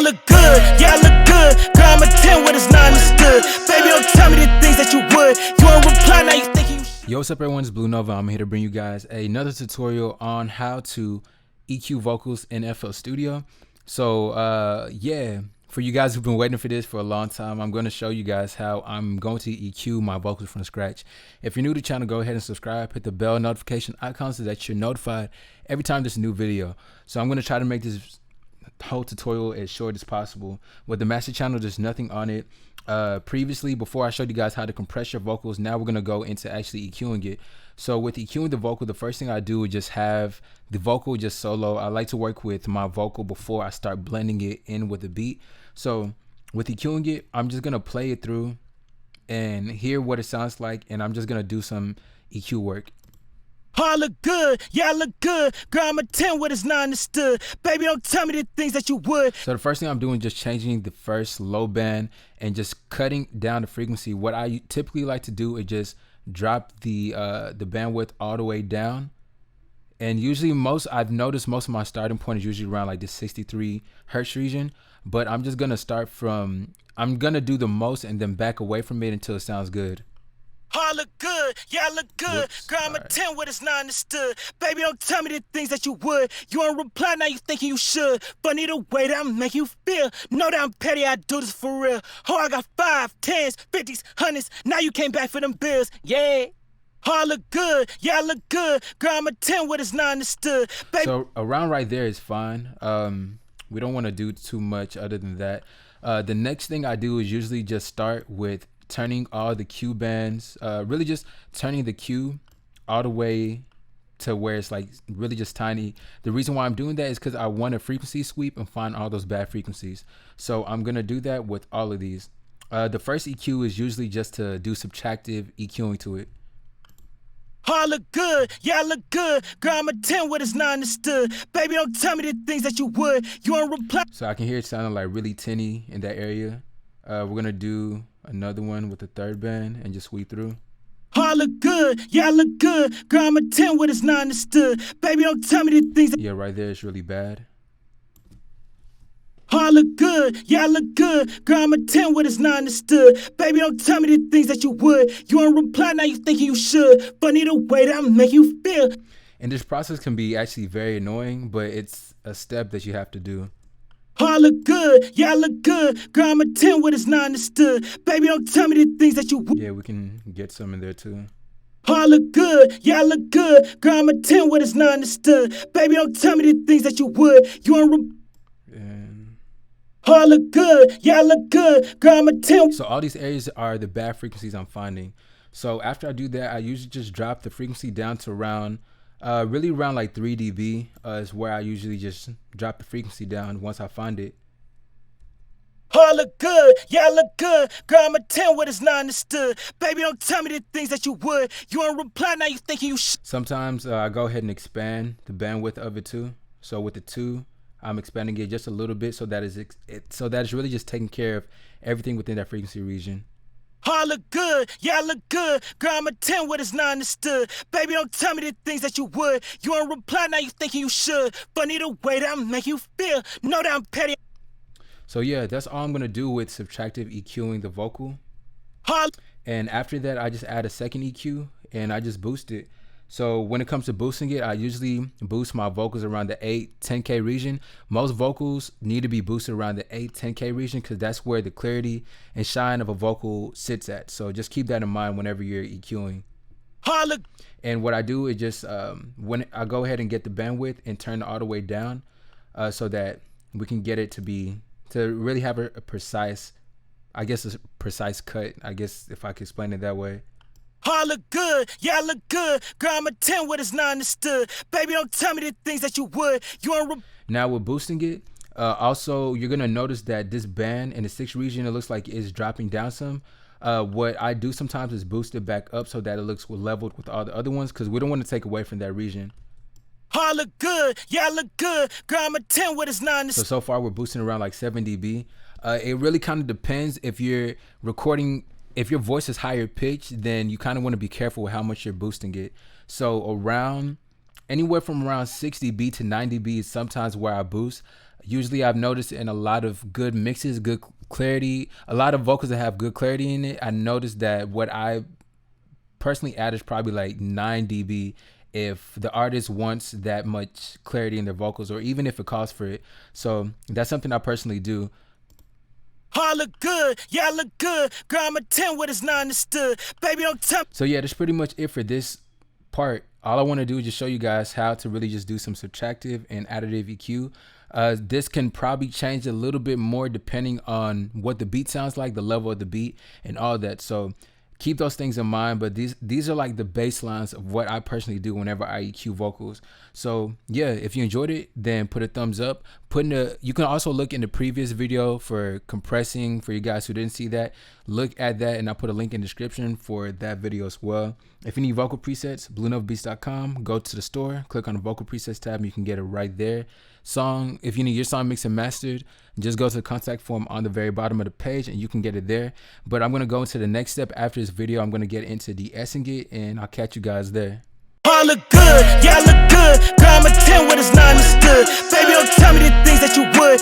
look good, yeah, I look good. Girl, I'm a 10 with it's not understood. Baby, don't tell me the things that you would. You won't reply, now you thinking you should. Yo, what's up everyone, it's Blue Nova. I'm here to bring you guys another tutorial on how to EQ vocals in FL Studio. So yeah, for you guys who've been waiting for this for a long time, I'm going to show you guys how I'm going to EQ my vocals from scratch. If you're new to the channel, go ahead and subscribe, hit the bell notification icon so that you're notified every time there's a new video. So I'm going to try to make this whole tutorial as short as possible. With the master channel, there's nothing on it. Previously, before I showed you guys how to compress your vocals, now we're gonna go into actually EQing it. So with EQing the vocal, the first thing I do is just have the vocal just solo. I like to work with my vocal before I start blending it in with the beat. So with EQing it, I'm just gonna play it through and hear what it sounds like, and I'm just gonna do some EQ work. Oh, I look good, yeah, I look good. Girl, I'm a 10 with it's not understood. Baby, don't tell me the things that you would. So the first thing I'm doing is just changing the first low band and just cutting down the frequency. What I typically like to do is just drop the bandwidth all the way down. And usually I've noticed most of my starting point is usually around like the 63 hertz region. But I'm just gonna start from, I'm gonna do the most and then back away from it until it sounds good. Oh, I look good, yeah, I look good. Whoops. Girl, I'm a All right. 10 with it's not understood. Baby, don't tell me the things that you would. You won't reply, now you thinking you should. Funny the way that I make you feel. Know that I'm petty, I do this for real. Oh, I got 5, 10s, 50s, 100s. Now you came back for them bills, yeah. Oh, I look good, yeah, I look good. Girl, I'm a 10 with it's not understood. Baby. So around right there is fine. We don't want to do too much other than that. The next thing I do is usually just start with turning all the Q bands, really just turning the Q all the way to where it's like really just tiny. The reason why I'm doing that is because I want a frequency sweep and find all those bad frequencies. So I'm gonna do that with all of these. The first EQ is usually just to do subtractive EQing to it. Oh, I look good, yeah, I look good. Girl, I'm a 10 with it's not understood. Baby, don't tell me the things that you would. You won't reply. So I can hear it sounding like really tinny in that area. We're gonna do another one with the third band and just sweep through. Oh, I look good, yeah, I look good. Girl, I'm a 10 with it's not understood. Baby, don't tell me the things that. Yeah, right there is really bad. Oh, I look good, yeah, I look good. Girl, I'm a 10 with it's not understood. Baby, don't tell me the things that you would. You won't reply, now you thinking you should. Funny the way that I make you feel. And this process can be actually very annoying, but it's a step that you have to do. Oh, I look good, yeah, I look good. Girl, I'm a 10 with it's not understood. Baby, don't tell me the things that you would. Yeah, we can get some in there too. Oh, I look good, yeah, I look good. Girl, I'm a 10 with it's not understood. Baby, don't tell me the things that you would. You won't. And Oh, I look good, yeah, I look good. Girl, I'm a 10. so all these areas are the bad frequencies I'm finding. So after I do that, I usually just drop the frequency down to around, really around like 3 dB is where I usually just drop the frequency down once I find it. Oh, I look good, yeah, I look good. Girl, I'm a 10 with it's not understood. Baby, don't tell me the things that you would. You won't reply, now you thinking you should. Sometimes I go ahead and expand the bandwidth of it too. So with the 2, I'm expanding it just a little bit so that it's really just taking care of everything within that frequency region. Oh, I look good, yeah, I look good. Girl, I'm a 10 with it's not understood. Baby, don't tell me the things that you would. You won't reply, now you thinking you should. Funny the way that I make you feel. Know that I'm petty. So yeah, that's all I'm gonna do with subtractive EQing the vocal. Oh, And after that, I just add a second EQ and I just boost it. So when it comes to boosting it, I usually boost my vocals around the 8-10K region. Most vocals need to be boosted around the 8-10K region because that's where the clarity and shine of a vocal sits at. So just keep that in mind whenever you're EQing. oh, I look. And what I do is just, when I go ahead and get the bandwidth and turn it all the way down so that we can get it to really have a precise, I guess a precise cut, I guess if I could explain it that way. Oh, I look good, yeah, I look good. Girl, I'm a 10 with it's not understood. Baby, don't tell me the things that you would. You won't. Now with boosting it, also you're gonna notice that this band in the 6th region, it looks like it's dropping down some. What I do sometimes is boost it back up so that it looks leveled with all the other ones because we don't want to take away from that region. Oh, I look good, yeah, I look good. Girl, I'm a 10 with it's not understood. So far we're boosting around like 7 dB. It really kind of depends if you're recording. If your voice is higher pitched, then you kind of want to be careful with how much you're boosting it. So around anywhere from around 6 dB to 9 dB is sometimes where I boost. Usually I've noticed in a lot of good mixes, good clarity, a lot of vocals that have good clarity in it, I noticed that what I personally add is probably like 9 dB if the artist wants that much clarity in their vocals, or even if it calls for it. So that's something I personally do. Oh, I look good, yeah, I look good. Girl, I'm a 10 with it's not understood. Baby, don't tell me. So yeah, that's pretty much it for this part. All I want to do is just show you guys how to really just do some subtractive and additive EQ. This can probably change a little bit more depending on what the beat sounds like, the level of the beat, and all that. So keep those things in mind, but these are like the baselines of what I personally do whenever I EQ vocals. So yeah, if you enjoyed it, then put a thumbs up. You can also look in the previous video for compressing. For you guys who didn't see that, look at that, and I'll put a link in the description for that video as well. If you need vocal presets, bluenovabeats.com, go to the store, click on the vocal presets tab, and you can get it right there. If you need your song mixed and mastered, just go to the contact form on the very bottom of the page and you can get it there. But I'm going to go into the next step after this video. I'm going to get into de-essing it, and I'll catch you guys there. Oh, I look good, yeah, I look good. Girl, I'm a 10 with it's not understood. Baby, don't tell me the things that you would.